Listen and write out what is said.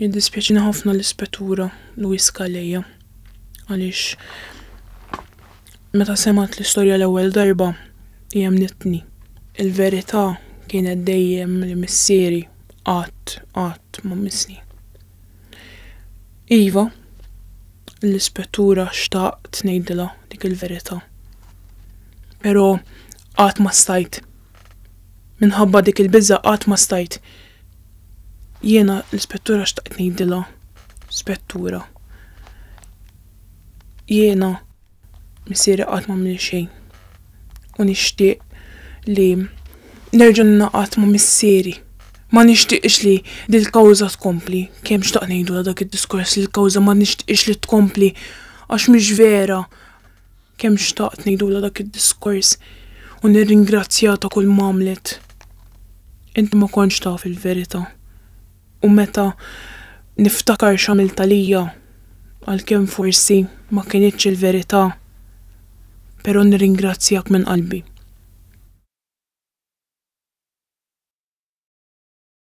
Jiddispjaċini ħafna l-Spettura Luis Calleja għaliex meta semat l-istorja l-ewwel darba jemnitni. Il-verità kienet dejjem li missieri qatt ma missni. Iva, l-Spettura xtaqt ngħidilha dik il-verità. Però qatt ma stajt. Minħabba dik il-biża qatt ma stajt. Jiena l-Spettura xtaqt ngħidilha, Spettura. Jiena missieri qatt m'għamel xejn. U nixtieq li nerġa' ningħaqad ma' missieri. Ma nixtieqx li din il-kawża tkompli. Kemm xtaqt ngħidulha dak id-diskors li l-kawża ma nixtieqx li tkompli għax mhix vera. Kemm xtaqt ngħidulha dak id-diskors u nirringrazzjah ta' kull m'għamlet. Inti ma kontx taf il-verità. U meta niftakar x'għamilta lija għalkemm forsi ma kienitx il-verità, però nirringrazzjak minn qalbi.